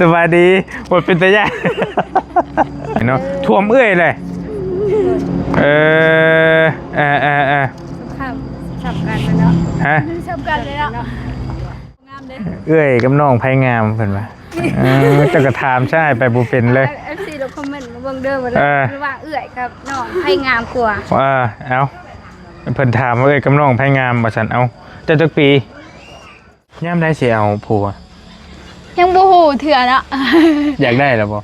สวัสดีหมดเป็นตาย่าเนาะท่วมเอื้อยเลยครับสับกันเนาะฮะสับกันเลยเนาะงามเลย เอื้อยกับน้องไผงามเพิ่นว่าจะกระถามใช่ไปบ่เป็นเลย FC เราคอมเมนต์มาเบิ่งเด้อว่าระหว่างเอื้อยครับน้องให้งามกว่าเอาเพิ่นถามว่าเอ้ยกับน้องไผงามบ่ซั่นเอาจะจักปียามได้สิเอาผัวยังบ่ฮู้เถื่อเนาะอยากได้แล้วบ่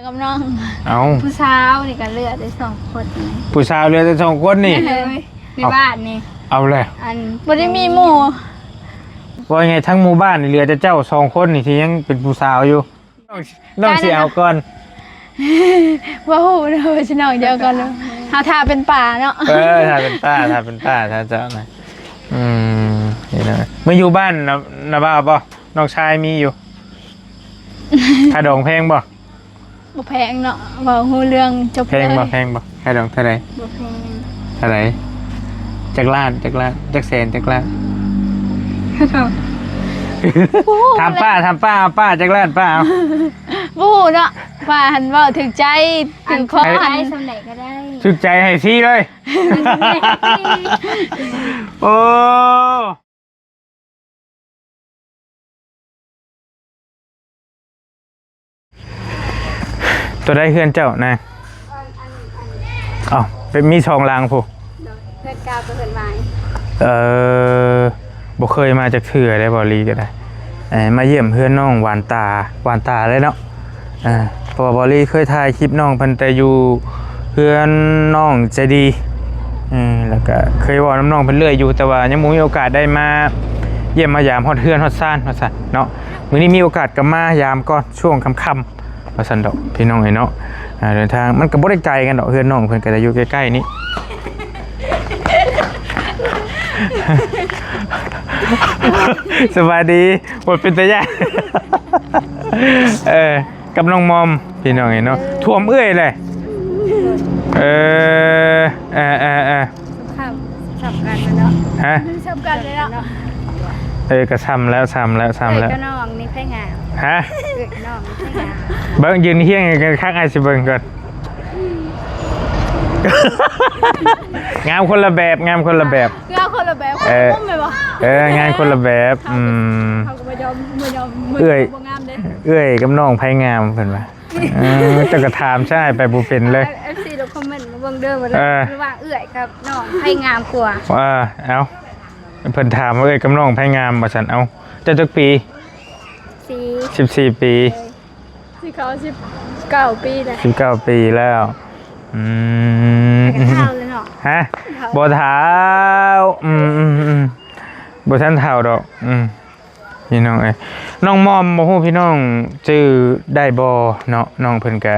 กับน้องเอาผู้สาวนี่ก็เลือกได้2คนนี่ผู้สาวเหลือแต่2คนนี่ในบ้านนี่เอาเลยอันบ่ได้มีหมู่ว่าไงทั้งหมู่บ้านนี่เหลือแต่เจ้า2คนนี่ที่ยังเป็นผู้สาวอยู่น้องสิเอาก่อนว่าฮู้เด้อสิน้องเดียวกันเฮาถ้าเป็นป่าเนาะถ้าเป็นป้าถ้าเจ้านะนี่นะมาอยู่บ้านนะบ้าป่ะน้องชายมีอยู่ค่าดองแพงป่ะบ่แพงเนาะบ่ฮู้เรื่องจบเลยแพงป่ะค่าดองเท่าไหร่บ่แพงเท่าไหร่จักล้านจักแสนจักล้านทำป้าเอาป้าจักล้านป้าเอาบ่ฮู้เนาะป้าหันเว้าถึงใจถึงคอให้สำไหนก็ได้ถึกใจให้ซี่เลยโอ้ตัวได้เพื่อนเจ้านะเป็นมีช่องลางผู้เพื่อนกาวกับเพื่อนไม้บ่เคยมาจากเถื่อได้บ่ลีก็ได้มาเยี่ยมเพื่อนน้องหวานตาเลยเนาะเพราะว่าบ่ลีเคยถ่ายคลิปน้องเพิ่นแต่อยู่เพื่อนน้องใจดีแล้วก็เคยว่าน้องเพิ่นเรื่อยอยู่แต่ว่ายังบ่มีโอกาสได้มาเยี่ยมมายามฮอดเฮือนฮอดซ่านว่าซั่นเนาะมื้อนี้มีโอกาสก็มายามก่อนช่วงค่ำๆว่าซั่นดอกพี่น้องเนาะเดินทางมันก็บ่ได้ไกลกันดอกเฮือนน้องเพิ่นก็อยู่ใกล้ๆนี้สวัสดีหมดเป็นตาย่ากับน้องมอมพี่น้องเนาะท่วมเอื้อยเลยสับกันเนาะฮะสับกันเลยเนาะก็ซ้ำแล้วก็น้องนี่ไผงามฮะน้องนี่ไผงามเบิ่งยืนเฮียงกันข้างไอ้สิเบิ่งก่อนงามคนละแบบงามคนละแบบงานคนละแบบเขาก็บ่ยอมเอื้อยกับน้องไผงามเพิ่นว่าจะกระถามใช่ไปบ่เป็นเลย FC เราคอมเมนต์มาเบิ่งเด้อว่าระหว่างเอื้อยกับน้องไผงามกว่าเอาเพิ่นถามว่าเอ้ยกับน้องไผงามบ่ซั่นเอาจะจักปี14 ปีสิเขา19 ปีแล้ว19 ปีแล้วเท่าเลยเนาะฮะบ่เท่าบ่ทันเท่าดอกพี่น้องน้องมอมบ่ฮู้พี่น้องชื่อได้บ่เนาะน้องเพิ่นก็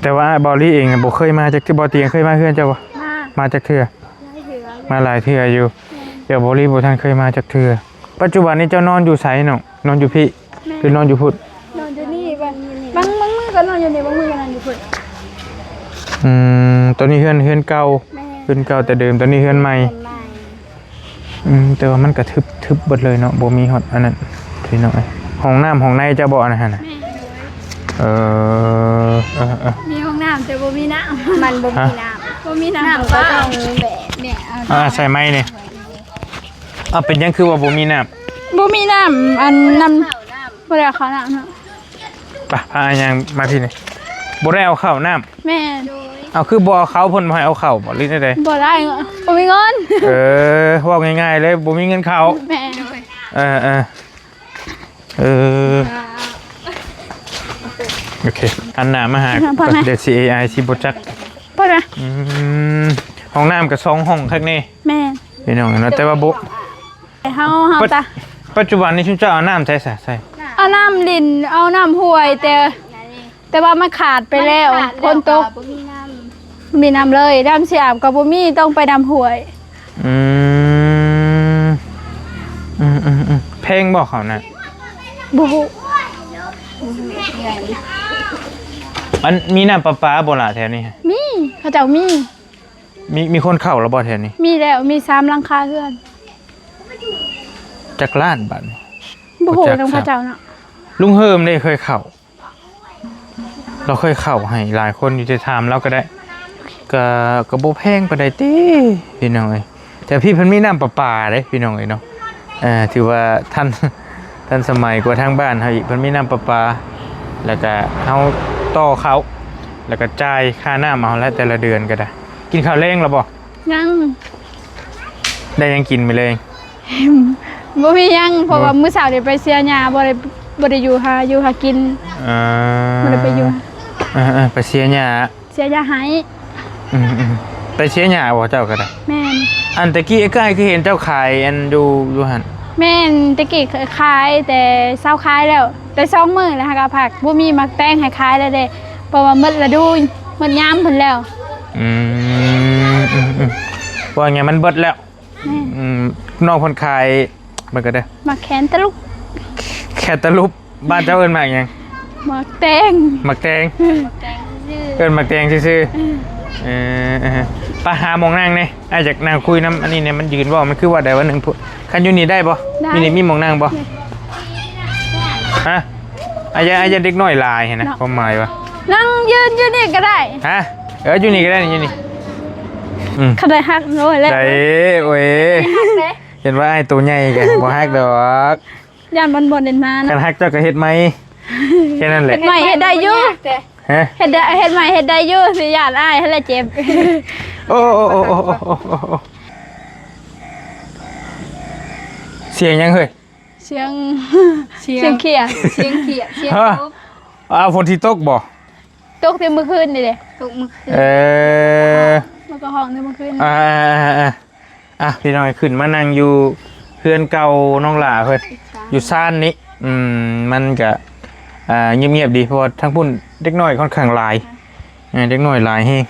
แต่ว่าบอลลี่เองบ่เคยมาจากที่บ่เตียงเคยมาเฮือนเจ้าบ่มาจากเทื่อมาหลายเทื่ออยู่เดี๋ยวบอลลี่บ่ทันเคยมาจากเทื่อปัจจุบันนี้เจ้านอนอยู่ไสเนาะนอนอยู่พี่คือนอนอยู่พุทธนอนอยู่นี่บางมื้อก็นอนอยู่นี่บางมื้อก็นอนอยู่พุทธตอนนี้เฮือนเก่าแต่เดิมตอนนี้เฮือนใหม่แต่ว่ามันก็ทึบเบิดเลยเนาะบ่มีฮอดอันนั้นพี่น้องห้องน้ำห้องในจะบ่นะฮะน่ะมีห้องน้ำแต่บ่มีน้ำมันบ่มีน้ำก็ต้องแบบเนี่ยใส่ไม้นี่เป็นยังคือว่าบ่มีน้ำบ่มีน้ำอันน้ำบ่ได้เข้าน้ำเนาะป่ะพายังมาพี่นี่บ่ได้เอาเข้าน้ำแม่เอาคือบ่เขาเพิ่นบ่ให้เอาเข้าบ่หรือจังได๋บ่ได้บ่มีเงินว่าง่ายๆเลยบ่มีเงินเข้าแม่โอเคอันหน้ามาหาเดี๋ยว CAI สิบ่จักบ่นะห้องน้ำก็2ห้องข้างนี้แม่พี่น้องเนาะแต่ว่าบ่เฮาตาปัจจุบันนี้ชุมเจ้าเอาน้ำใส่เอาน้ำดินเอาน้ำห้วยแต่ว่ามันขาดไปแล้วฝนตกมีน้ำเลยน้ำเสียบกับบ่มีต้องไปน้ำห้วยเพลงบอกเขานะบ่ฮู้มันมีน้ำประปาบ่ล่ะแถวนี้มีเขาเจ้ามีคนเข้าแล้วบ่แถวนี้มีแล้วมี3หลังคาเรือนจักล้านบาท บ่ฮู้ทางพระเจ้าเนาะ ลุงเฮิมได้เคยเข้าเราเคยเข้าให้หลายคนอยู่จะถามเราก็ได้ก็บ่แพงปานใดติพี่น้องเอ้ยแต่พี่เพิ่นมีน้ำประปาเด้พี่น้องเอ้ยเนาะถือว่าท่านสมัยกว่าทางบ้านเฮาอีกเพิ่นมีน้ำประปาแล้วก็เฮาต่อเขาแล้วก็จ่ายค่าน้ำเอาแล้วแต่ละเดือนก็ได้กินข้าวแลงแล้วบ่ ยัง ได้ยังกินไปเลย บ่มียังเพราะว่ามื้อเช้าเดี๋ยวไปเสียหญ้าบ่ได้อยู่หากินบ่ได้ไปอยู่ ไปเสียหญ้า เสียหญ้าให้ ไปเสียหญ้าบ่เจ้าก็ได้ แม่น อันตะกี้ไอ้ใกล้คือเห็นเจ้าขายอันดูหั่น แม่นตะกี้ขายแต่เช้าขายแล้วแต่2มื้อแล้วหากะผักบ่มีมักแตงให้ขายแล้วเด้เพราะว่าหมดฤดูหมดยามเพิ่นแล้ว ว่าไงมันเบิดแล้ว แม่น น้องคนขายมันก็ได้ มักแขนตะลุก แคตาลูปบ้านเจ้าเอิ้นมาหยัง มักแตง มักแตงเอิ้นมักแตงซื่อๆไปหาหมองนั่งนี่อ้ายจากนั่งคุยน้ำอันนี้เนี่ยมันยืนบ่มันคือว่าได้ว่าหนึ่งคันอยู่นี่ได้บ่มีนี่มีหมองนั่งบ่ฮะอายะเด็กน้อยลายเห็นนะความหมายว่า นั่งยืนอยู่นี่ก็ได้ ฮะอยู่นี่ก็ได้นี่อยู่นี่ เขาได้ฮักโน้ยแล้ว ใจโอ้ยเห็นว่าไอ้ตัวใหญ่กันบ่ฮักดอก ย่านบนเด่นมา กัน นะ ฮักเจ้าก็เฮ็ดไหมแค่นั้นแหละ ใหม่เฮ็ดได้อยู่ ฮะ เฮ็ดใหม่เฮ็ดได้อยู่สิย่านอ้ายให้ละเจ็บ โอ้เสียงยังเฮ้ย เสียงเขีย เสียงเขียดเสียง ฮะ ปุ๊บ ฝนที่ตกบ่ ตกแต่เมื่อคืนนี่เด้ ตกมือคืน มันก็ห้องแต่เมื่อคืน พี่น้อยขึ้นมานั่งอยู่เพื่อนเก่าน้องหล่าเพิ่นอยู่ซ่านนี้มันก็เงียบๆดีเพราะว่าทั้งพุ่นเด็กน้อยค่อนข้างหลายเด็กน้อยหลายแฮง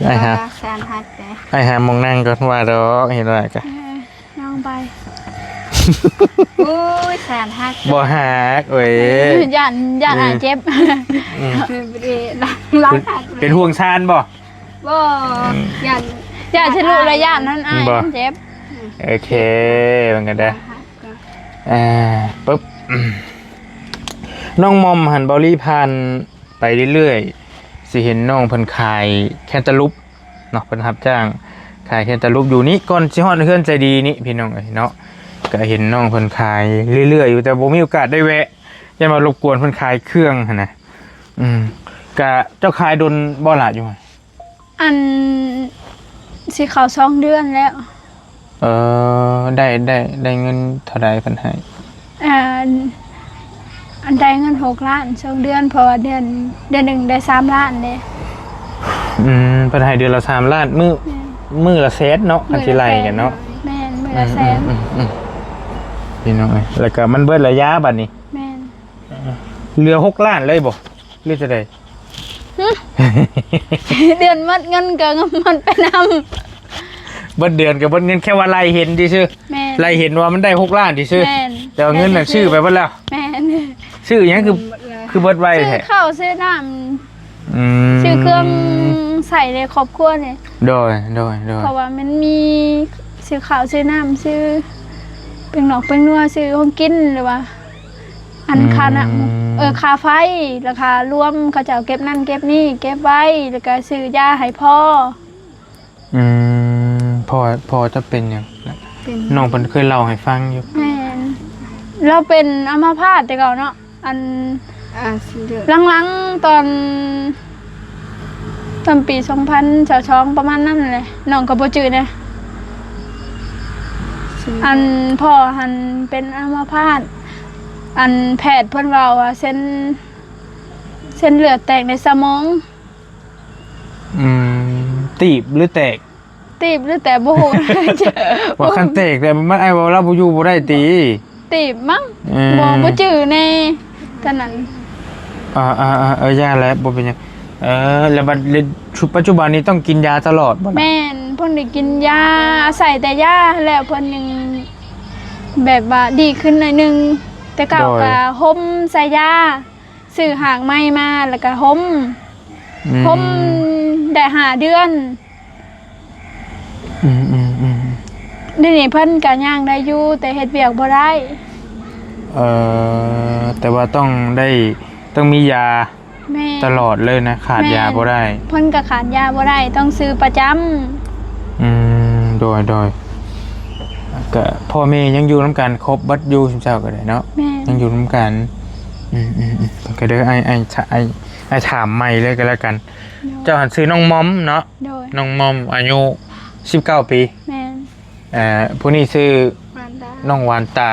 ไอ้ฮะ แซนฮักแต่ ไอ้ฮะมองนั่งก็ว่าดอกเห็นว่าก็ น้องไป โอ้ยแซนฮัก บ่ฮักเว้ย ย่านอ้ายเจ็บ หลังฮัก เป็นห่วงชานบ่ บ่ยัน ย่านทะลุระยะนั้นอ้ายมันเจ็บ โอเคมันก็ได้ปุ๊บน้องมอมหันบอลลี่พันไปเรื่อยๆสิเห็นน้องเพิ่นขายแคนตาลูปเนาะเพิ่นรับจ้างขายแคนตาลูปอยู่นี่ก่อนสิฮอดเฮือนใจดีนี่พี่น้องเอ้ยเนาะก็เห็นน้องเพิ่นขายเรื่อยๆอยู่แต่บ่มีโอกาสได้แวะอย่ามารบกวนเพิ่นขายเครื่องหั่นนะก็เจ้าขายดนบ่ล่ะอยู่หั่น อันสิเข้า2 เดือนแล้ว ได้เงินเท่าใดเพิ่นให้ อันได้เงิน6 ล้าน2 เดือนเพราะว่าเดือนหนึงได้3 ล้านเด้ เพิ่นให้เดือนละ3 ล้านมื้อละแสนเนาะอันสิไล่กันเนาะ แม่นมื้อละแสน พี่น้องเอ้ยแล้วก็มันเบิดระยะบัดนี้ แม่น เหลือ6 ล้านเลยบ่หรือจะได้ เดือนหมดเงินก็มันไปนำ เบิดเดือนกับเบิดเงินแค่ว่าไล่เห็นซื่อ แม่น ไล่เห็นว่ามันได้6 ล้านซื่อ แม่น แต่ว่าเงินน่ะชื่อไปเบิดแล้ว แม่น ชื่อหยังคือเบิดไว้ ซื้อ แท้ ข้าวซื้อน้ำซื้อเครื่องใส่ในครอบครัวเนี่ย โดย เพราะว่ามันมีซื้อข้าวซื้อน้ำซื้อเป็นหนอกเป็นนัวซื้อของกินหรือว่า อันค่าน้ำค่าไฟราคารวมเขาจะเอาเก็บนั่นเก็บนี่เก็บไว้แล้วก็ซื้อยาให้พ่อ พอจะเป็นหยัง เป็น น้องเพิ่นเคยเล่าให้ฟังอยู่ แม่นเราเป็นอัมพาตแต่เก่าเนาะอัน สิเดือด หลังๆตอนปี2022ประมาณนั้นแหละน้องก็บ่จืดนะอันพ่อหันเป็นอัมพาตอันแพทย์เพิ่นเว้าว่าเส้นเลือดแตกในสมอง ตีบหรือแตก ตีบหรือแต่บ่ฮู้ ว่าคันแตกแต่มันไอ้ว่าเราบ่อยู่บ่ได้ตี ตีบมั้งบ่จืดแน่ตอนนั้น ยาแล้วบ่เป็นหยังแล้วบัดปัจจุบันนี้ต้องกินยาตลอดบ่ล่ะ แม่นเพิ่นได้กินยาอาศัยแต่ยาแล้วเพิ่นยังแบบว่าดีขึ้นหน่อยนึงแต่เก่าก็ห่มใส่ยาซื้อหางไม้มาแล้วก็ห่มได้5 เดือน เดี๋ยวนี้เพิ่นก็ย่างได้อยู่แต่เฮ็ดเวียกบ่ได้ แต่ว่าต้องมียา แม่ ตลอดเลยนะขาดยาบ่ได้ เพิ่นก็ขาดยาบ่ได้ต้องซื้อประจำ โดยก็พ่อแม่ยังอยู่น้ำกันครบบัดอยู่เจ้าก็ได้เนาะ แม่ ยังอยู่น้ำกันก็เด้อไอ้ถามใหม่เลยก็แล้วกัน เจ้าหันซื้อน้องมอมเนาะ โดย น้องมอมอายุ19 ปี แม่ ผู้นี้ซื้อ มันได้ น้องหวานตา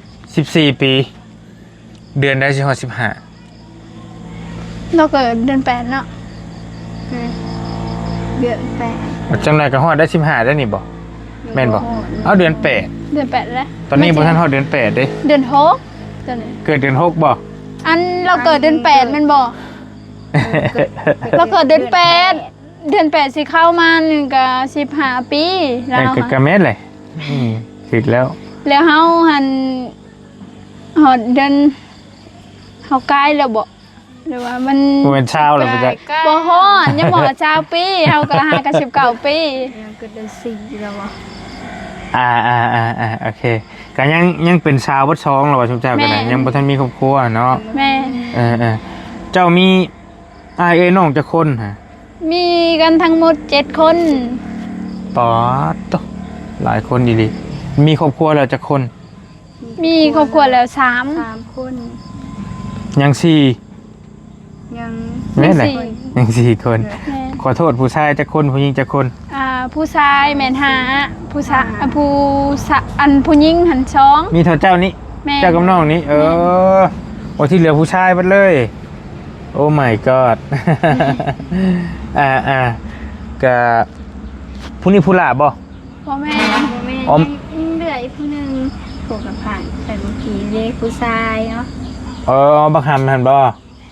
14 ปี เดือนได้สิฮอด15 เราเกิดเดือน8เนาะ เดือนแปด จังไรก็ฮอดได้15ได้นี่บ่แม่นบ่เอาเดือน8 เดือน8แล้ว ตอนนี้บ่ทันฮอดเดือน8เด้ เดือน6ตอนนี้ เกิดเดือน6บ่ อันเราเกิดเดือน8แม่นบ่เราเกิดเดือน8เดือน8สิเข้ามานี่ก็15 ปีแล้ แม่น ว ก็กระแม่นเลยผิดแล้ว แล้วเฮาหันฮอดเดือนเฮาใกล้แล้วบ่หรือว่ามัน บ่เป็นชาวแล้วบ่จ๊ะ บ่ฮอดยังบ่ฮอด20ปีเฮาก็หากัน19ปี ยังเกิดเดือน4แล้ววะ โอเคก็ยังเป็นชาววัดช้องเราว่าชุมเจ้ากันนะยังบ่ทันมีครอบครัวเนาะ แม่ เจ้ามีอ้ายเอ้ยน้องจักคนฮะ มีกันทั้งหมด7 คน ปอดโตหลายคนดีๆมีครอบครัวแล้วจักคน มีครอบครัวแล้ว3 3 คน ยังสี่ ยัง แม่นเลย สี่ ยัง4 คน แม่ ขอโทษผู้ชายจักคนผู้หญิงจักคน ผู้ชายแม่น5ผู้ชายผู้หญิงหันสอง มีเท่าเจ้านี้ แม่ เจ้ากับน้องนี้โอ้ที่เหลือผู้ชายหมดเลยโอ้ my god ก็ผู้นี้ผู้หลาบ่ พ่อแม่ บ่แม่ อ๋อ ยังเหลืออีกผู้หนึงถูกกับผ่านแต่เมื่อกี้เรียกผู้ชายเนาะ บักหำหันบ่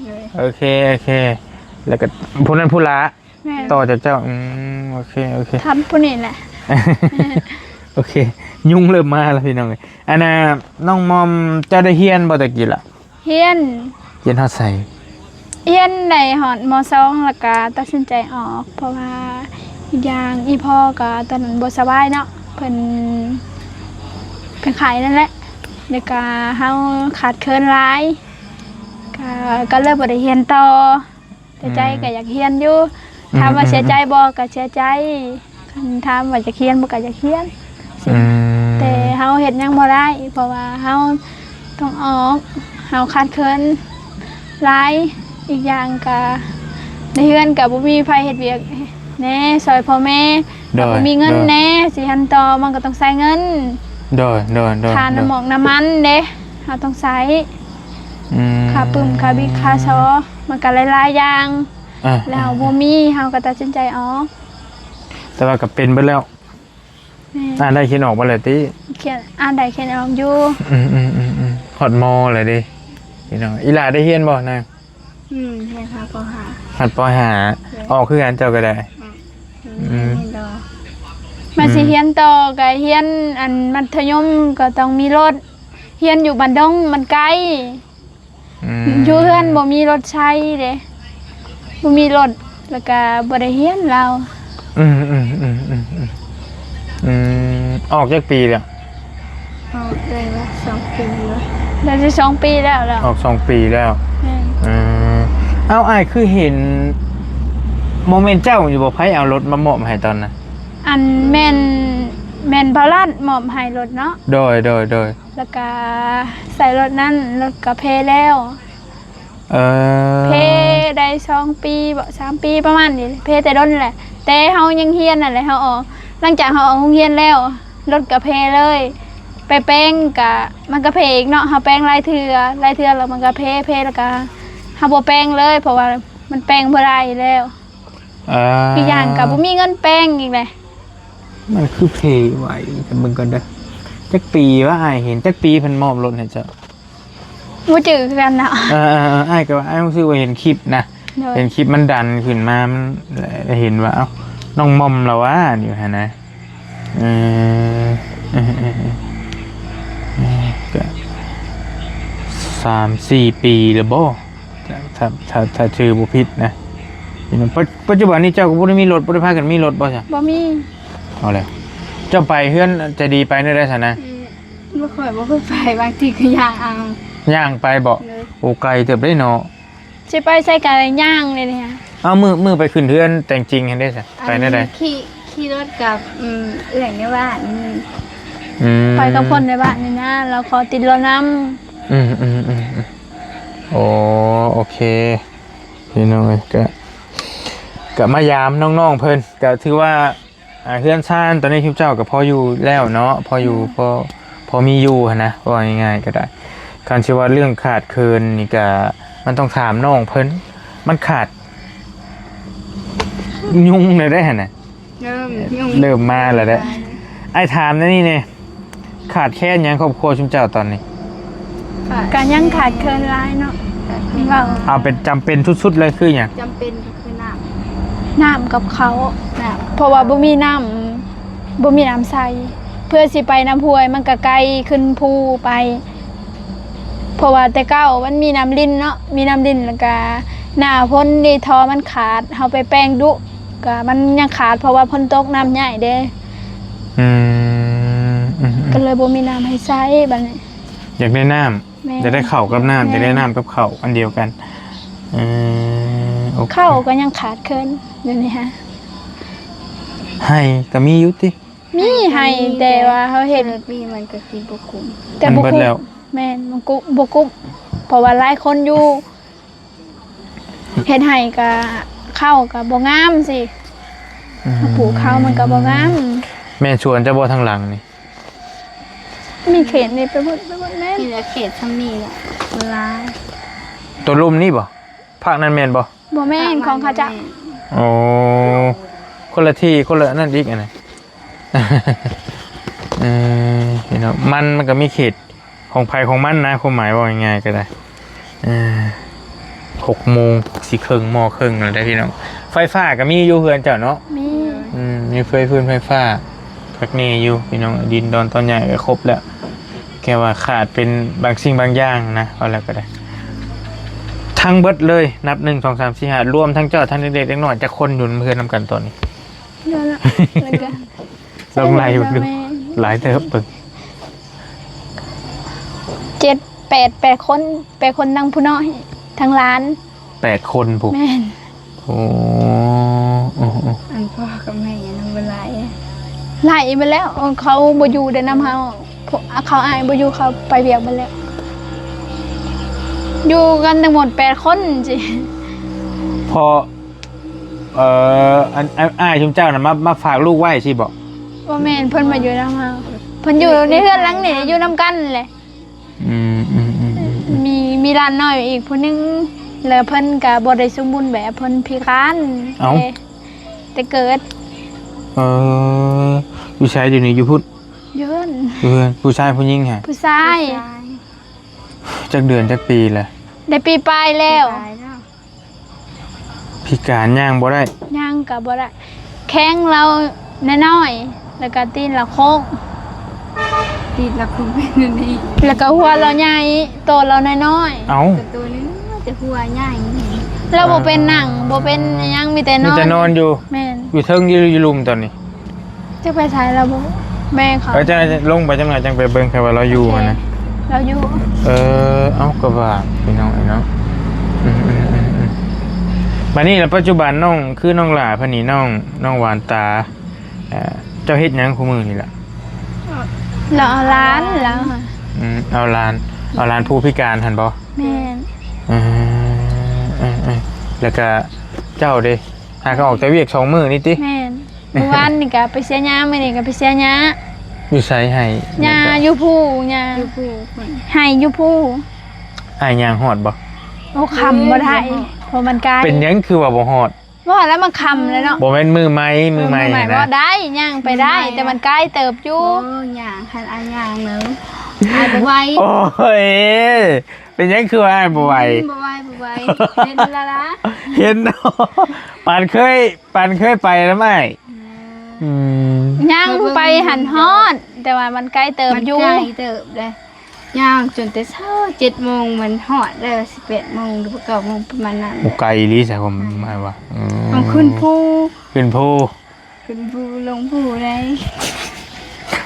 เลย โอเคแล้วก็ผู้นั้นผู้ละ แม่ ต่อจากเจ้าโอเค ทำผู้นี้แหละ โอเค ยุ่งเริ่มมาแล้วพี่น้องอันน่ะน้องมอมเจ้าได้เฮียนบ่ตะกี้ล่ะ เฮียน เฮียนเฮาใส่ ในหอดม.2แล้วก็ตัดสินใจออก เพราะว่าอีกอย่างอีพ่อก็ตอนนั้นบ่สบายเนาะเพิ่นเป็นไข้นั่นแหละแล้วก็เฮาขาดเคินหลายก็เลยบ่ได้เรียนต่อแต่ใจก็อยากเรียนอยู่ถามว่าเสียใจบ่ก็เสียใจคันถามว่าจะเรียนบ่ก็อยากเรียน แต่เฮาเฮ็ดหยังบ่ได้ เพราะว่าเฮาต้องออกเฮาขาดเคินหลายอีกอย่างก็ในเฮือนก็บ่มีไผเฮ็ดเวียกแหน่ซอยพ่อแม่ก็บ่มีเงินแหน่สิหันต่อมันก็ต้องใช้เงิน โดย ค่าน้ำหมอกน้ำมันเด้เฮาต้องใช้ค่าปึ้มค่าบิ๊กค่าซอมันก็หลายๆอย่าง แล้วบ่มีเฮาก็ตัดสินใจออก แต่ว่าก็เป็นเบิดแล้ว แม่ ได้เขียนออกมาเลยติ เขียนอ่านได้เขียนออกอยู่ ฮอดมอเลยดิพี่น้องอีหลาได้เฮียนบ่นาง เฮียค่ะก็หา หัดปหาออกคือกันเจ้าก็ได้ เฮียดอ มาสิเรียนต่อก็เรียนอันมัธยมก็ต้องมีรถเรียนอยู่บ้านดงมันไกล อยู่เฮือนบ่มีรถใช้เด้บ่มีรถแล้วก็บ่ได้เรียนเรา ออกจากปีแล้ว ออกได้ว่า2 ปีแล้ว ได้สิ2 ปีแล้ว ออก2 ปีแล้ว แม่น เอาอ้ายคือเห็นโมเมนต์เจ้าอยู่บ่ไผเอารถมามอบให้ตอนนั้น อันแม่นพระราชมอบให้รถเนาะ โดย แล้วก็ใส่รถนั้นรถก็เพแล้ว เพได้2 ปีบ่3 ปีประมาณนี้เพแต่ดนแหละ แต่เฮายังเรียนนั่นแหละเฮาออกหลังจากเฮาออกโรงเรียนแล้วรถก็เพเลย ไปแป้งก็มันก็เพอีกเนาะเฮาแป้งหลายเทื่อแล้วมันก็เพแล้วก็เฮาบ่แป้งเลย เพราะว่ามันแป้งบ่ได้แล้วอีกอย่างก็บ่มีเงินแป้งอีกเลย มันคือเพไว้แต่มึงก่อนเด้อจักปีว่าอ้ายเห็นจักปีเพิ่นมอบรถให้เจ้า บ่จือคือกันเนาะ อ้ายก็ว่าอ้ายรู้สึกว่าเห็นคลิปนะ โดย เห็นคลิปมันดันขึ้นมามันเห็นว่าเอ้าน้องมอมแล้วว่าอยู่หั่นนะก็3-4 ปีแล้วบ่ถ้าชื่อบ่ผิดนะปัจจุบันนี้เจ้าก็บ่ได้มีรถบ่ได้พากันมีรถบ่จ้ะ บ่มี เอาแล้วเจ้า จ้าไปเฮือนใจะดีไปได้ซั่นนะ บ่ค่อยไปบางทีก็ย่างเอา ย่างไปบ่ เลย โอ้ไกลเติบได้เนาะ สิไปใส่กะย่างเลยเนี่ย เอามือไปขึ้นเฮือนแต่งจริงเห็นได้ซะไปได้ใด ขี่รถกับเอื้อยในบ้านนี่ ไปกับคนในบ้านนี่นะเราขอติดรถน้ อืมโอเคพี่น้องเอ้ยก็มายามน้องๆเพิ่นก็ถือว่าเฮือนซ่านตอนนี้ทิพเจ้าก็พออยู่แล้วเนาะพออยู่พอมีอยู่หั้นนะว่าง่ายๆก็ได้การที่ว่าเรื่องขาดเคินนี่ก็มันต้องถามน้องเพิ่นมันขาดยุ่งเลยได้หั่นน่ะ เริ่มมาแล้วเด้อ ไอ้ถามนะนี่เนี่ยขาดแค่หยังครอบครัวชุมเจ้าตอนนี้ ำการยังขาดเคินร้ายเนาะเรา เอาเป็นจำเป็นสุดๆเลยคือหยัง จำเป็นก็คือน้ น้ำกับเขา ำน้ เพราะว่าบ่มีน้ำใส่เพื่อสิไปน้ำห้วยมันก็ไกลขึ้นภูไป เพราะว่าแต่เก้ามันมีน้ำลิ้นเนาะมีน้ำลิ้นแล้วก็หน้าพ้นนี่ทอมันขาดเฮาไปแป้งดุก็มันยังขาดเพราะว่าพ้นตกน้ำใหญ่เด้ อืม ก็เลยบ่มีน้ำให้ใช้บัดนี้ อยากได้น้ แม่ ำจะได้เข่าวกับน้ำ แม่ จะได้น้ำกับเข่าวอันเดียวกันโอเค เข้าก็ยังขาดเคินเดี๋ยวนี้ฮะ ให้ก็มีอยู่ติ มีให้แต่ว่าเขา ำ เห็น รถมีมันก็กินบ่คุ้ม แต่ มัน บุ เบิด กุ แล้ว แม่นมันกุบกุบเพราะว่าหลายคนอยู่เห็นให้ก็เข้ากับบ่งามสิปลูกข้าวมันก็บ่งาม แม่นชวนจะบ่ทางหลังนี่ มีเขตนี่ไปหมดแม่น นี่แหละเขตซ้ำนี่แหละเวลา ตัวลุ่มนี่บ่ภาคนั้นแม่นบ่ บ่แม่นของเขาเจ้า โอ้คนละที่คนละนั่นอีกอันนั้น เห็นเนาะมันก็มีเขตของภัยของมันนะความหมายว่าง่ายๆก็ได้6 โมงสิครึ่งมอครึ่งอะไรได้พี่น้องไฟฟ้าก็มีอยู่เฮือนเจ้าเนาะ มี มีไฟฟ้าพักนี่อยู่พี่น้องดินดอนตอนใหญ่ก็ครบแล้วแค่ว่าขาดเป็นบางสิ่งบางอย่างนะเอาแล้วก็ได้ทั้งเบิดเลยนับ1 2 3 4 5รวมทั้งเจ้าทั้งเด็กๆเล็กน้อยจะคนอยู่เพื่อนนำกันตอนนี้ เดี๋ยวละแล้วก็ ลองไล่ดูหลายเติบเบิ่ง 8 คน8 คนนั่งผู้น้อยทั้งร้าน 8 คนผูก แม่น โอ้ อันพ่อกับแม่ยังเวลา ไล่ไปแล้วเขาบ่อยู่เด้นำเฮาเขาอายบ่อยู่เขาไปเวียกไปแล้ว อยู่กันทั้งหมด8 คนจิ พออ้ายชุมเจ้าน่ะมาฝากลูกไว้สิบอก ว่าแม่นเพิ่นมาอยู่นำเฮาเพิ่นอยู่ในเฮือนหลังนี่อยู่นำกันแหละ มีร้านน้อยอีกผู้หนึงแล้วเพิ่นก็บ่ได้สมบูรณ์แบบเพิ่นพิการแต่เกิด ผู้ชายอยู่นี่อยู่พุทธ เยิน เพื่อนผู้ชายผู้หญิงฮะ ผู้ชาย จักเดือนจักปีแหละ ได้ปีปลายแล้ว พิการย่างบ่ได้ ย่างก็บ่ได้แข้งเราน้อยๆแล้วก็ตีนเราโค้ง ติดแล้วคุณเป็นนี่ แล้วก็หัวเราใหญ่โตเราน้อย เอ้า แต่ตัวนี้จะหัวใหญ่นี่ ๆเราบ่เป็นหนังบ่เป็นหยังมีแต่น มี อน แต่นอนอยู่ แม่น อยู่เทิงอยู่ลุมตอนนี้ จะไปใช้เราบ่แม่เขา แล้วจะลงไปจังหน่อยจังไปเบิ่งแค่ว่าเราอยู่หั่นนะ เราอยู่ เอ้าก็ว่าพี่น้องไอ้เนาะบัดนี้แล้วปัจจุบันน้องคือน้องหลาพะนี่น้องหวานตาเจ้าเฮ็ดหยังคู่มือนี่ล่ะ เราเอาร้านแล้วค่ะ เอาลานผู้พิการหั่นบ่ แม่น แล้วก็เจ้าเด้หาเขาออกแต่เวียก2 มื้อนี่ติ แม่นเมื่อวานนี่ก็ไปเสียหญ้ามื้อนี้ก็ไปเสียหญ้า อยู่ไสให้ หญ้าอยู่ผู้หญ้า อยู่ผู้คน ให้อยู่ผู้ อ้ายย่างฮอดบ่ โอ้คำบ่ได้เพราะมันไกล เป็นหยังคือว่าบ่ฮอด ว่าแล้วมันคำเลยเนาะ บ่แม่นมือไม้ หมาย นะ ว่าได้ย่างไปได้ แต่มันใกล้เติบอยู่ โอ้ย่างคันอันย่างเนื้ออายบ่ไหว โอ้ยเป็นหยังคือว่าอ้ายบ่ไหว บ่ไหวเล่นละละ เห็นเนาะปานเคยไปแล้วไหม ย่างไปหันฮอด แต่ว่ามันใกล้เติบ มัน อยู่ ใกล้เติบเลยย่างจนแต่เช้า7 โมงมันฮอดได้11 โมงหรือ9 โมงประมาณนั้น โอ้ไกลลิใช่ผมหมายว่า ต้องขึ้นภู ขึ้นภู ลงภูได้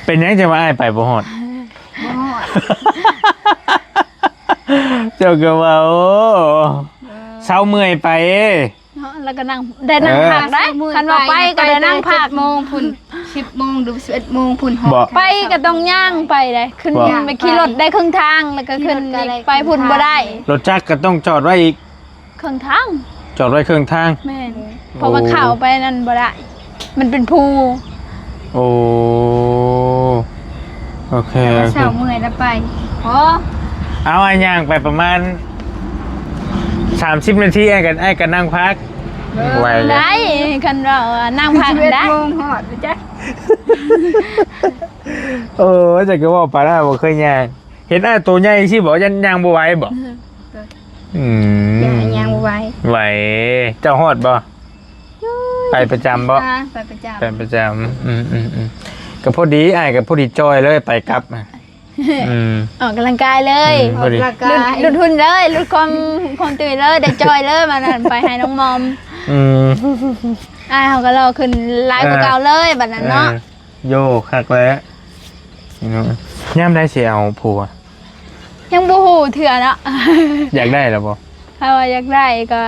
เป็นยังจะมาอ้ายไปบ่ฮอด บ่ฮอด เจ้าก็ว่าโอ้เช้าเมื่อยไป เนาะแล้วก็นั่งได้นั่งพักได้คันว่าไปก็ได้นั่งพัก 7 โมงพุ่น10 โมงหรือ11 โมงพุ่นฮอ บ่ ด ไปก็ต้องย่างไปเลยขึ้น บ่ ไปขี่รถได้ครึ่งทางแล้วก็ขึ้นอีกไปพุ่นบ่ได้ รถจักรก็ต้องจอดไว้อีก ครึ่งทาง จอดไว้ครึ่งทาง แม่นเพราะว่าเข้าไปนั่นบ่ได้ มันเป็นภู โอ้โอเคโอเค เช้าเมื่อยแล้วไปโอ้ เอาไอ้ย่างไปประมาณ30 นาทีไอ้กันนั่งพักไหวเลย ได้คันเรานั่งพักได้ 11 โมงฮอดจ้ะ เออแต่ก็ว่าไปแล้วบ่เคยย่างเห็นไอ้ตัวใหญ่สิบอกยันย่างบ่ไหวบ่อืม อย่ายังบ่ไหว ไหวเจ้าฮอดบ่ไปประจำบ่ ไปประจำ ไปประจำก็พอดีไอ้ก็พอดีจอยเลยไปกลับอ่ะออกกำลังกายเลย พอดี ร่างกาย หลุดหุ่นเลยหลุดความตื่นเลยได้จอยเลยมานั่นไปให้น้องมอม อืม เขาก็เราขึ้นไลฟ์กว่าเก่าเลยบัดนั้นเนาะ โยคักแล้วย่ำได้เสียเอาผัว ยังบูฮูเถื่อเนาะ อยากได้หรอบ่ ถ้าว่าอยากได้ก็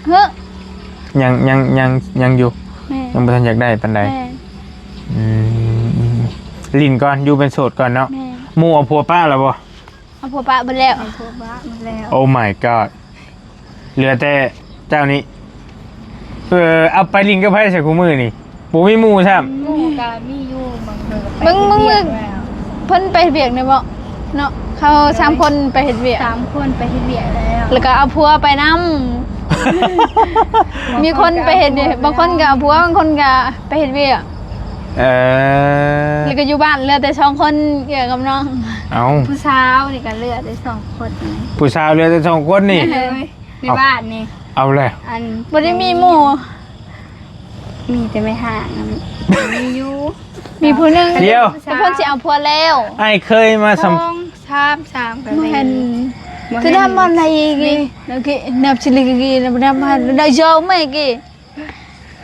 เฮ้อ ยังอยู่ แม่ ยังบ่ทันอยากได้ปานใด แม่ ลิ้นก่อนอยู่เป็นโสดก่อนเนาะ แม่ หมู่เอาผัวป้าแล้วบ่ เอาผัวปะไปแล้ว ไปทั่วบ้านหมดแล้ว โอ้ my god เหลือแต่เจ้านี้เอาไปลิงกับไผใส่คู่มือนี่บ่มีหมู่ซ้ํ หมู่ก็มีอยู่บางเทื่อก็ไป มึง เที่ยวแล้ว เพิ่นไปเฮ็ดเวียกเนี่ยบ่เนาะเขา3คนไปเฮ็ดเวียก 3 คนไปเฮ็ดเวียกแล้ว แล้วก็เอาผัวไปนํมีคนไปเฮ็ดเวียกบางคนก็เอาผัวบางคนก็ไปเฮ็ดเวียก แล้วก็อยู่บ้านเหลือแต่2คนเกี่ยวกับน้อง เอา ผู้สาวนี่ก็เหลือได้2 คนนี่ ผู้สาวเหลือแต่2คนนี่ เลยในบ้านนี่ เอาเลย อัน บ่ได้มีหมู่ มีแต่ไม่ห่างนะมีอยู่ มีผู้หนึง เดี๋ยว แต่เพิ่นสิเอาผัวแล้ว ไอ้เคยมาสัม 2 3 3กัน บ่ เลย เห็นคือทำอะไรอีกแล้วก็นับชิลิกอีนับมาได้ยอมไหมกี่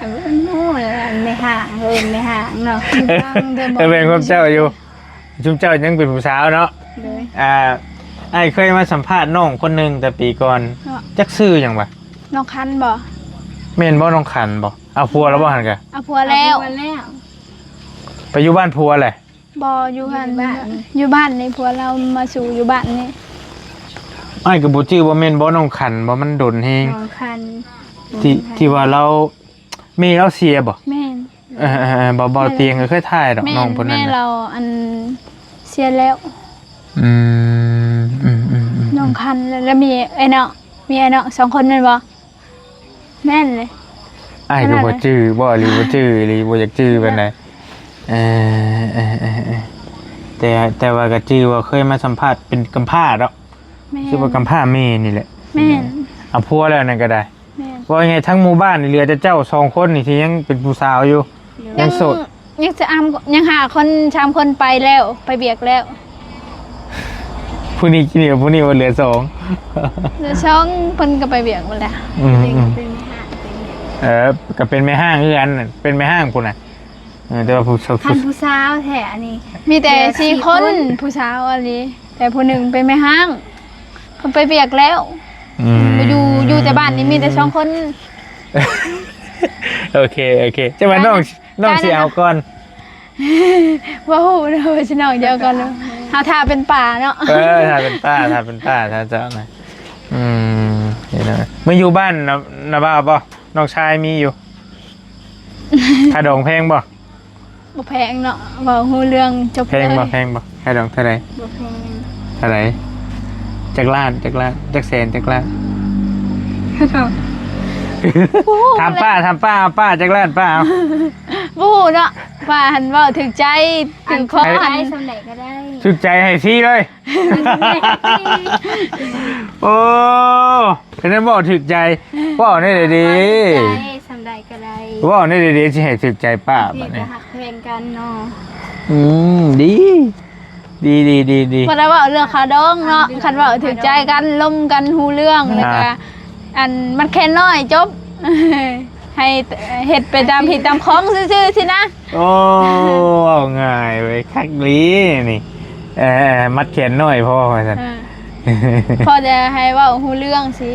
อันนู้นอันไม่ห่างไม่ห่างเนาะ เป็นความเจ้าอยู่ชุมเจ้ายังเป็นผู้สาวเนาะ เลย ไอ้เคยมาสัมภาษณ์น้องคนหนึงแต่ปีก่อนจักซื้อหยังวะ น้องคันบ่ แม่นบ่น้องขันบ่เอาผัวแล้วบ่หันกะ เอาผัวแล้ว เอาแล้ว ไปอยู่บ้านผัวแหละ บ่อยู่หันอยู่บ้านนี่ผัวเรามาสู่อยู่บ้านนี่ ไอ้ก็บ่ชื่อบ่แม่นบ่น้องขันบ่มันดนเฮง น้องคัน ที่ว่าเราแม่เราเสียบ่ แม่น บ่เตียงก็เคยถ่ายดอก แม่ น้องเพิ่นนั่ แม่ นน่ะ เราอันเสียแล้ว อืม น้องคันแล้วมีไอ้เนาะมีไอ้เนาะ2คนแม่นบ่แม่นเลย ไอ้ก็บ่ชื่อบ่หรือบ่ชื่อหรือบ่อยากชื่อปานใดเออแต่ว่าก็ชื่อว่าเคยมาสัมภาษณ์เป็นกำพร้าดอก แม่น ชื่อว่ากำพร้าแม่นี่แหละ แม่น เอาพัวแล้วนั่นก็ได้ แม่น ว่าไงทั้งหมู่บ้านนี่เหลือแต่เจ้า2คนนี่ที่ยังเป็นผู้สาวอยู่ยังโสด ยังจะยังหาคน3คนไปแล้วไปเบียกแล้ว ผู้นี้กินเดียวผู้นี้ว่าเหลือ2 เดี๋ยวช่องเพิ่นก็ไปเบียกหมดแล้ว เป็นไม่ห่าง ก็เป็นแม่ห้างคือกันน่ะเป็นแม่ห้างพุ่นน่ะแต่ว่าผู้ คันผู้สาวแท้นี่ มีแต่ เหลือสี่ 4 คน คน ผู้สาวอะไรแต่ผู้หนึ่งเป็นแม่ห้างเพิ่นไปเบียกแล้ว ม อยู่แต่บ้านนี้มีแต่2คน โอเคจะมาน้องสิเอาก่อน ว้าวเด้อสิน้องเดียวกันเลยเฮาทาเป็นป่าเนาะ ถ้าเป็นป้าถ้าเจ้านะเห็นไหมเมื่ออยู่บ้านนะบ้าป่ะน้องชายมีอยู่ค่าดองแพงป่ะ บ่แพงเนาะเว้าฮู้เรื่องจบ แพ เลย งป่ะค่าดองเท่าไหร บ่แพง เท่าไหรจักล้านจักแสนจักล้านทำป้าเอาป้าจักล้านป้าเอา บ่ฮู้เนาะว่าหันเว้าถึกใจถึงคอ ได้ หัน สำไหนก็ได้ ชุดใจให้ฟรีเลย โอ้เป็นนั้นบอกถึกใจว่าเอาได้เลยดี ได้สำไหนก็ได้ ว่าเอาได้เลยดีที่ให้ถึกใจป้า พี่ แบบ ก็ นี้ หักเพลงกันเนาะ ดี บ่ได้เว้าเรื่องขาดองเนาะคันเว้าถึกใจกันลมกันฮู้เรื่องแล้วก็อันมันแค่น้อยจบ ให้เฮ็ดไปตามผิดตามของซื่อๆสินะ โอ้เอาง่ายเว้ยคักลีนี่มัดแขนหน่อยพ่อว่าซั่น พอจะให้เว้าฮู้เรื่องสิ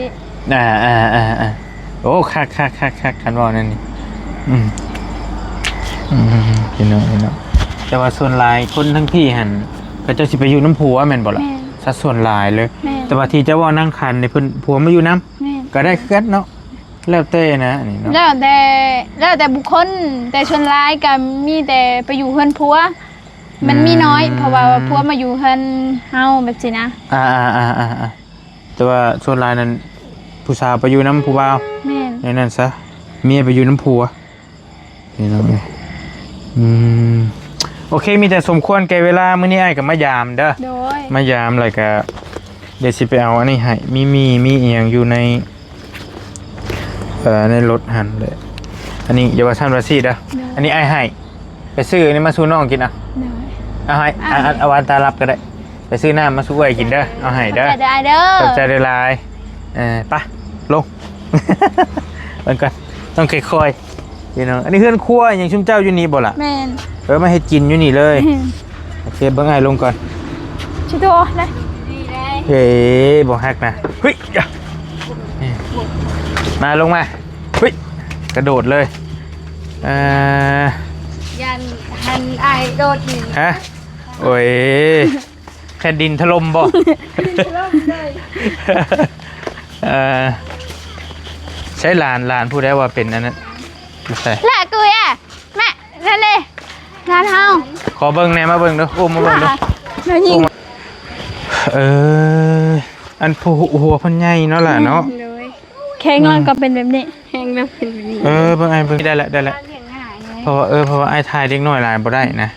โอ้คักคันว่านั่นนี่พี่น้องแต่ว่าส่วนหลายคนทั้งพี่หันก็เจ้าสิไปอยู่น้ำผัวแม่นบ่ล่ะ แม่น สัดส่วนหลายเลย แม่น แต่ว่าที่เจ้าว่านั่งคันในเพิ่นผัวมาอยู่น้ แม่น ำก็ได้คือกันเนาะแล้วแต่นะนี่เนาะ แล้วแต่บุคคลแต่ชนร้ายก็มีแต่ไปอยู่เฮือนผัว มันมีน้อย เพราะว่าผัวมาอยู่เฮือนเฮาแบบสินะ แต่ว่าส่วนหลายนั้นผู้สาวไปอยู่น้ำผู้บ่าว แม่น ในนั้นซะเมียไปอยู่น้ำผัวนี่เนาะโอเคมีแต่สมควรแก่เวลามื้อนี้อ้ายก็มายามเด้อ โดย มายามอะไรก็เดี๋ยวสิไปเอาอันนี้ให้มีเอียงอยู่ในในรถหันเลยอันนี้เยาวชนวาซีเด้ออันนี้ไอ้ให้ไปซื้ออันนี้มาสู้น้องกินอ่ะ โดย เอาให้เอาวานตารับก็ได้ไปซื้อน้ำมาสู้ไอ้กินเด้อเอาให้เด้อ ได้เด้อ ขอบใจได้หลายไปลง มันก่อนต้องค่อยๆพี่น้องอันนี้เพื่อนครัวอย่างชุ่มเจ้าอยู่นี่บ่ล่ะ แม่น มาให้กินอยู่นี่เลยโอเคเบิ่งไอ้ลงก่อน ชิโตได้ เฮ้ยบอกฮักนะเฮ้ยนี่มาลงมาเฮ้ยกระโดดเลยยันหันอายโดดหนี ฮะโอ้ยแค่ดินถล่มบ่ใช้หลานพูดได้ว่าเป็นอันนั้นใช่ ละกุยอ่ะแม่นั่นเลยร้านเฮา ขอเบิ่งแหน่มาเบิ่งดูอุ้มมาเบิ่งดู แล้วยิง อันผู้หัวเพันใหญ่เนาะล่ะเนาะ เลย แข็งมันก็เป็นแบบนี้ แห้งแบบเป็นแบบนี้ เบิ่งไอ้เบิ่งได้ละ เลี้ยงง่ายเลย เพราะว่าไอ้ทายเด็กน้อยหลายบ่ได้นะ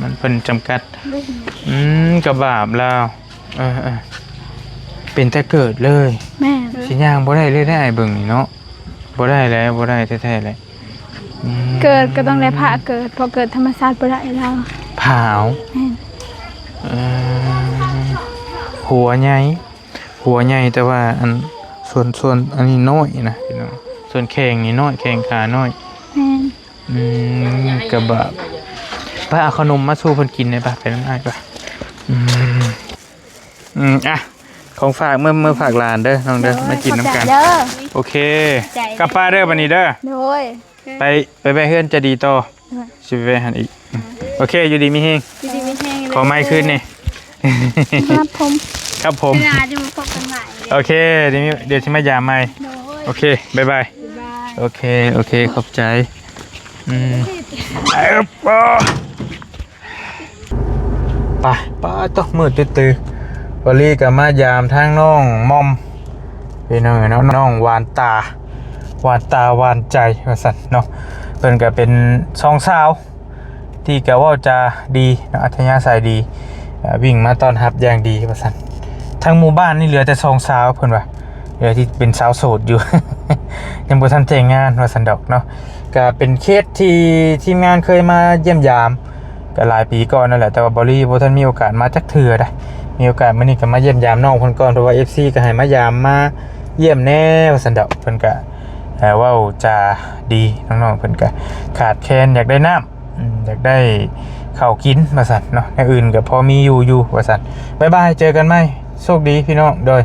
มันเป็นจำกัดกระบาบแล้วเป็นแต่เกิดเลย แม่ สิย่างบ่ได้เลยได้ไอ้เบิ่งนี่เนาะบ่ได้แล้วบ่ได้แท้ๆเลย เกิดก็ต้องได้ผ่าเกิดพอเกิดธรรมชาติบ่ได้แล้ว ผาว แม่น หัวใหญ่แต่ว่าอันส่วนอันนี้น้อยนะพี่น้องส่วนแข้งนี่น้อยแข้งขาน้อย แม่น กระบะไปเอาขนมมาสู้เพิ่นกินได้ปะไปนั่นได้ปะอ่ะของฝากเมื่อฝากหลานเด้อน้องเด้อมากินน้ำกัน เด้อ โอเคกลับป้าเด้อบันนี้เด้อ โดย ไปเฮือนจะดีต่อสิไปหันอีกโอเคอยู่ดีมีเฮง ดีไม่แห้งเลย ขอไม้ขึ้นนี่ ครับผม ครับผม เวลาจะมาพบกันใหม่เลย โอเคเดี๋ยวที่มายามใหม่ โดย โอเคบาย บ๊ายบาย โอเคขอบใจไปต้องมืดตื้อๆบอลี่กับมายามทางน้องมอมพี่น้องเนาะน้องวานตาวานใจว่าซั่นเนาะเพิ่นก็เป็นสองสาวที่ก็ว่าจะดีเนาะอัธยาศัยดีวิ่งมาต้อนรับอย่างดีว่าซั่นทั้งหมู่บ้านนี่เหลือแต่สองสาวเพิ่นว่าเหลือที่เป็นสาวโสดอยู่ ยังบ่ทันแต่งงานว่าซั่นดอกเนาะก็เป็นเคสที่ทีมงานเคยมาเยี่ยมยามก็หลายปีก่อนนั่นแหละแต่ว่าบอลี่บ่ทันมีโอกาสมาจักเทื่อได้มีโอกาสมื้อนี้ก็มาเยี่ยมยามน้องเพิ่นก่อนเพราะว่า FC ก็ให้มายามมาเยี่ยมแน่ว่าซั่นดอกเพิ่นก็เว้าจะดีน้องๆเพิ่นก็ขาดแคลนอยากได้น้ำอยากได้ข้าวกินว่าซั่นเนาะอย่างอื่นก็พอมีอยู่ว่าซั่นบ๊ายบายเจอกันใหม่โชคดีพี่น้องโดย